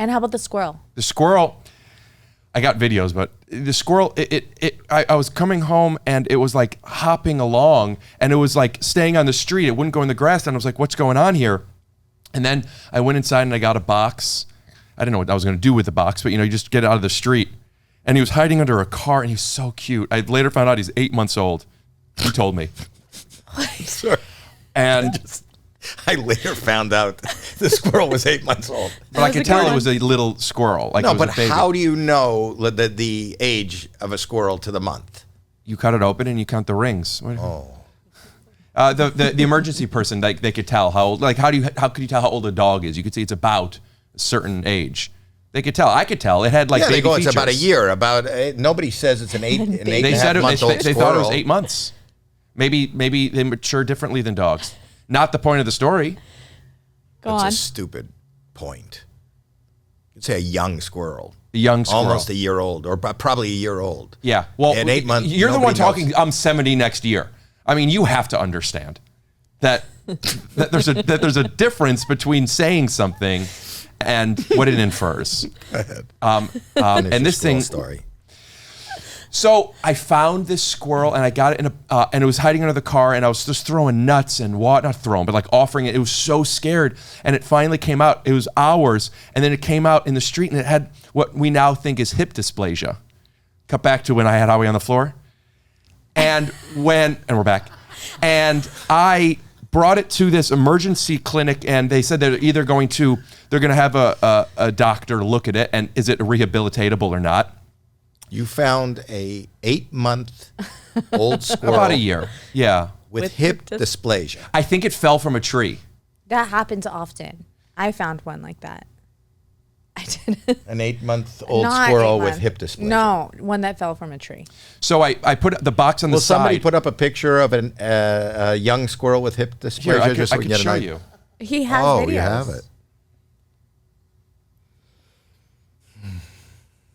And how about the squirrel? The squirrel, I got videos, but the squirrel, I was coming home and it was like hopping along and it was like staying on the street. It wouldn't go in the grass. And I was like, what's going on here? And then I went inside and I got a box. I didn't know what I was going to do with the box, but you just get it out of the street. And he was hiding under a car and he was so cute. I later found out he's 8 months old. He told me. Sorry. And I later found out the squirrel was 8 months old. But I could tell it was a little squirrel. Like No, it was but a baby. how do you know the age of a squirrel to the month? You cut it open and you count the rings. Oh. The emergency person, like they could tell how old. Like how could you tell how old a dog is? You could see it's about a certain age. They could tell. I could tell. It had like baby features. It's about a year. Nobody says it's an 8 and a half month old squirrel. They thought it was 8 months. Maybe they mature differently than dogs. Not the point of the story. That's a stupid point. You'd say a young squirrel. A young squirrel. Almost a year old, or probably a year old. Yeah. Well, at 8 months, you're the one talking. I'm 70 next year. I mean, you have to understand that there's a difference between saying something and what it infers. Go ahead. And this thing. Story. So I found this squirrel and I got it and it was hiding under the car and I was just throwing nuts and not throwing, but like offering it. It was so scared and it finally came out. It was hours and then it came out in the street and it had what we now think is hip dysplasia. Cut back to when I had Howie on the floor. And we're back. And I brought it to this emergency clinic and they said they're going to have a doctor look at it and is it rehabilitatable or not. You found a 8-month-old squirrel. About a year, yeah. With hip dysplasia. I think it fell from a tree. That happens often. I found one like that. I didn't. An 8-month-old squirrel with hip dysplasia. No, one that fell from a tree. So I put the box on the side. Will somebody put up a picture of a young squirrel with hip dysplasia? Here, I can show you. He has videos. Oh, you have it.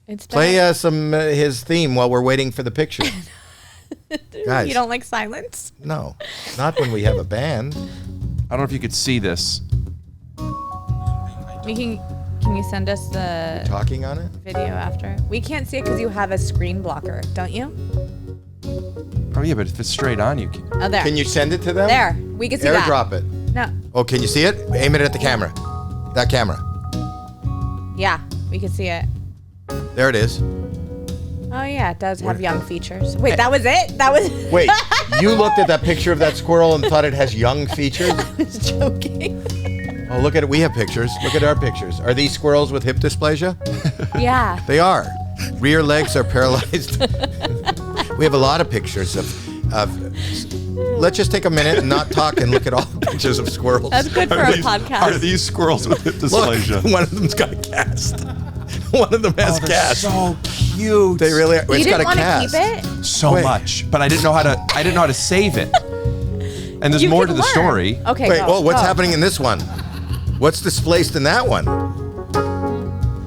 It's Play his theme while we're waiting for the picture. Guys. You don't like silence? No, not when we have a band. I don't know if you could see this. Can you send us the Talking on it? video after? We can't see it because you have a screen blocker, don't you? Oh yeah, but if it's straight on, you can. Oh, there. Can you send it to them? There. We can see that. AirDrop it. No. Oh, can you see it? Aim it at the camera. That camera. Yeah, we can see it. There it is. Oh yeah, it does have young features. Wait, that was it? That was. Wait, you looked at that picture of that squirrel and thought it has young features? I was joking. Oh, look at it. We have pictures. Look at our pictures. Are these squirrels with hip dysplasia? Yeah. They are. Rear legs are paralyzed. We have a lot of pictures of. Let's just take a minute and not talk and look at all the pictures of squirrels. That's good for a podcast. Are these squirrels with hip dysplasia? Look, one of them's got a cast. One of them has cast. So cute. They really are. You didn't want to keep it? So much, but I didn't know how to save it. And there's You more can to the learn. story. Okay. Wait, go, what's go. happening in this one? What's displaced in that one?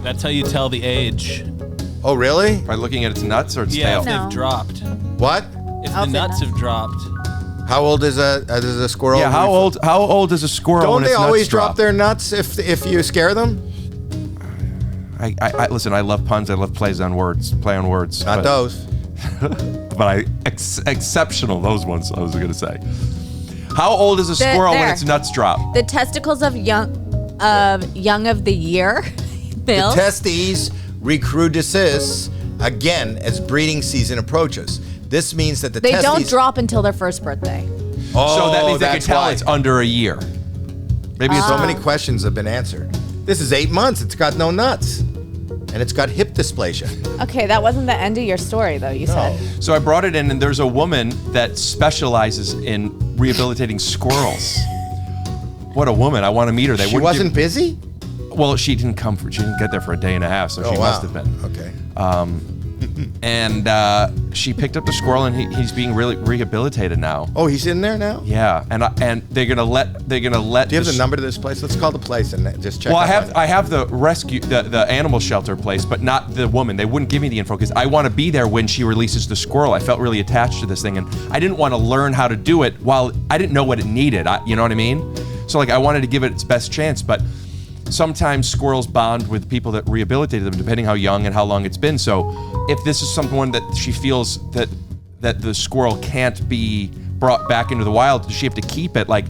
That's how you tell the age. Oh, really? By looking at its nuts or its Yeah, tail. if No. they've dropped. What? If Oh, the they're nuts not. have dropped. How old is a squirrel? Yeah, how old is a squirrel? Don't when they its always nuts drop their nuts if you scare them? I listen. I love puns. I love play on words. Not those. But exceptional those ones. I was going to say. How old is a squirrel when its nuts drop? The testicles of young of the year. The testes recrudesces again as breeding season approaches. This means that the They testes don't drop until their first birthday. Oh, So that means they can that's tell why. it's under a year. Maybe it's So many questions have been answered. This is 8 months. It's got no nuts. And it's got hip dysplasia. Okay, that wasn't the end of your story, though, you said. So I brought it in, and there's a woman that specializes in rehabilitating squirrels. What a woman! I want to meet her. She wasn't busy? Well, she didn't get there for a day and a half, so she must have been. Okay. And she picked up the squirrel, and he's being really rehabilitated now. Oh, he's in there now? Yeah, and they're gonna let. Do you have the number to this place? Let's call the place and just check. Well, up I have the rescue, the animal shelter place, but not the woman. They wouldn't give me the info because I want to be there when she releases the squirrel. I felt really attached to this thing, and I didn't want to learn how to do it while I didn't know what it needed. You know what I mean? So like I wanted to give it its best chance, but sometimes squirrels bond with people that rehabilitated them, depending how young and how long it's been. So if this is someone that she feels that the squirrel can't be brought back into the wild, does she have to keep it? Like,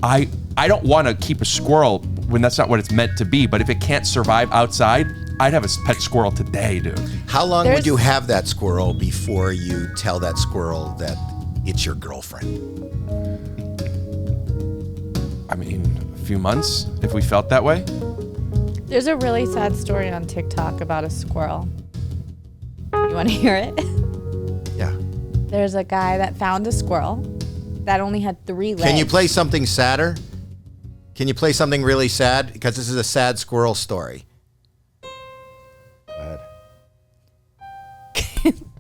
I don't want to keep a squirrel when that's not what it's meant to be, but if it can't survive outside, I'd have a pet squirrel today, dude. How long would you have that squirrel before you tell that squirrel that it's your girlfriend? I mean, a few months, if we felt that way. There's a really sad story on TikTok about a squirrel. You want to hear it? Yeah. There's a guy that found a squirrel that only had 3 legs. Can you play something sadder? Can you play something really sad? Because this is a sad squirrel story. Go ahead.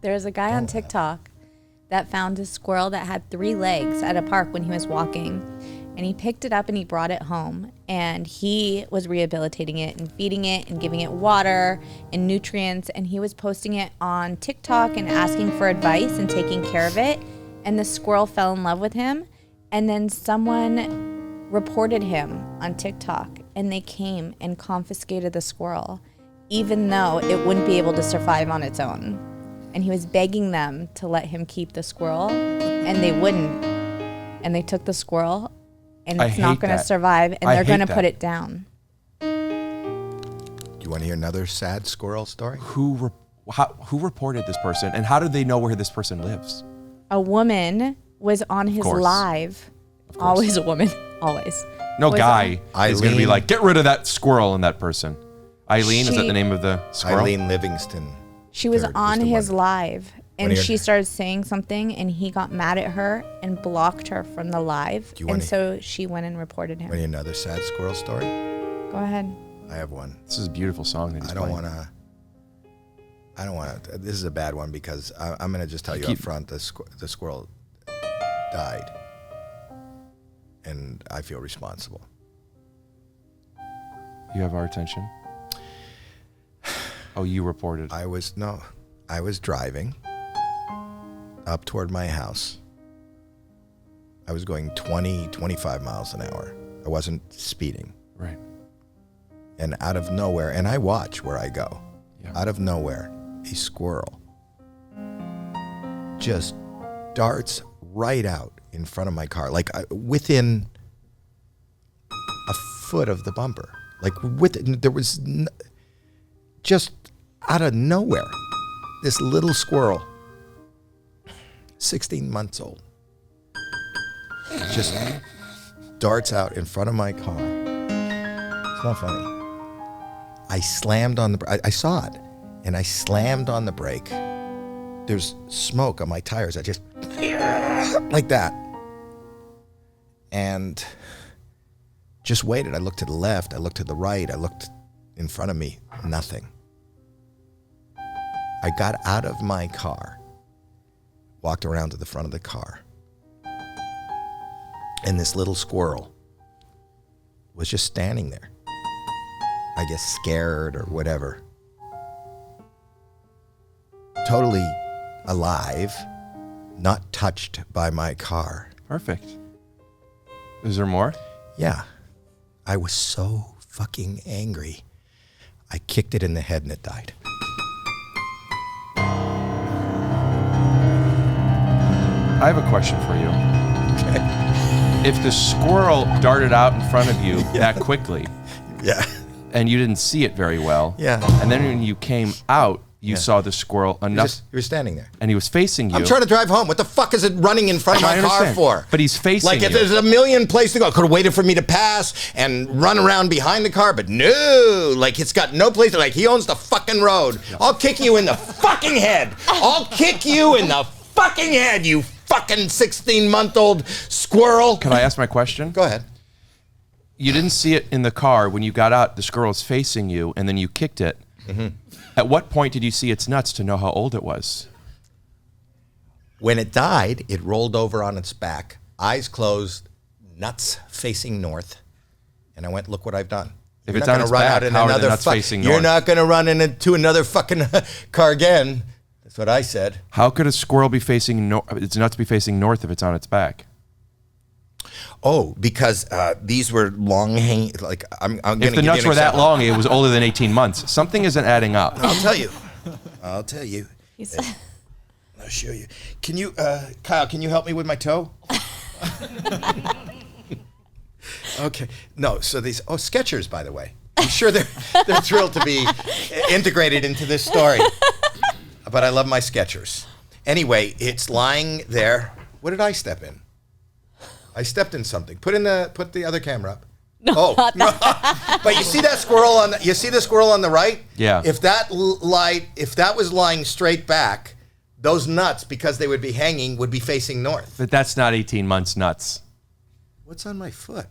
There's a guy on TikTok that found a squirrel that had 3 legs at a park when he was walking. And he picked it up and he brought it home. And he was rehabilitating it and feeding it and giving it water and nutrients. And he was posting it on TikTok and asking for advice and taking care of it. And the squirrel fell in love with him. And then someone reported him on TikTok. And they came and confiscated the squirrel, even though it wouldn't be able to survive on its own. And he was begging them to let him keep the squirrel. And they wouldn't. And they took the squirrel. And it's not going to survive, and they're going to put it down. Do you want to hear another sad squirrel story? Who reported this person, and how did they know where this person lives? A woman was on his live. Always a woman. Always. No guy is going to be like, get rid of that squirrel and that person. Eileen, is that the name of the squirrel? Eileen Livingston. She was on his live. And she started saying something, and he got mad at her and blocked her from the live. And so she went and reported him. Want to hear another sad squirrel story? Go ahead. I have one. This is a beautiful song that he's playing. I don't want to. This is a bad one because I'm going to just tell you up front, the squirrel died. And I feel responsible. You have our attention? Oh, you reported. I was driving up toward my house. I was going 25 miles an hour. I wasn't speeding. Right. And out of nowhere, and I watch where I go, yeah. Out of nowhere, a squirrel just darts right out in front of my car, like within a foot of the bumper. Like there was just out of nowhere, this little squirrel, 16 months old, just darts out in front of my car. It's not funny. I slammed on I saw it, and I slammed on the brake. There's smoke on my tires. I just, like that. And just waited. I looked to the left. I looked to the right. I looked in front of me. Nothing. I got out of my car, walked around to the front of the car, and this little squirrel was just standing there. I guess scared or whatever. Totally alive, not touched by my car. Perfect. Is there more? Yeah. I was so fucking angry. I kicked it in the head and it died. I have a question for you. Okay. If the squirrel darted out in front of you that quickly, yeah, and you didn't see it very well, yeah, and then when you came out, you saw the squirrel enough. You were standing there, and he was facing you. I'm trying to drive home. What the fuck is it running in front of my car for? But he's facing like, you. Like, there's a million places to go. Could have waited for me to pass and run around behind the car, but no. Like, it's got no place to, like, he owns the fucking road. I'll kick you in the fucking head. I'll kick you in the fucking head, you fucking 16-month-old squirrel. Can I ask my question? Go ahead. You didn't see it in the car. When you got out, the squirrel was facing you, and then you kicked it. Mm-hmm. At what point did you see its nuts to know how old it was? When it died, it rolled over on its back, eyes closed, nuts facing north, and I went, look what I've done. If it's on its back, how are the nuts facing north? You're not going to run into another fucking car again. That's what I said. How could a squirrel be facing its nuts be facing north if it's on its back? Oh, because these were long hang. Like I'm going to If the nuts were that long, it was older than 18 months. Something isn't adding up. I'll tell you. I'll show you. Can you, Kyle? Can you help me with my toe? Okay. No. So these. Oh, Skechers, by the way. I'm sure they're thrilled to be integrated into this story. But I love my Skechers. Anyway, it's lying there. What did I step in? I stepped in something. Put the other camera up. No, but you see that squirrel on the right? Yeah. If that was lying straight back, those nuts, because they would be hanging, would be facing north. But that's not 18 months nuts. What's on my foot?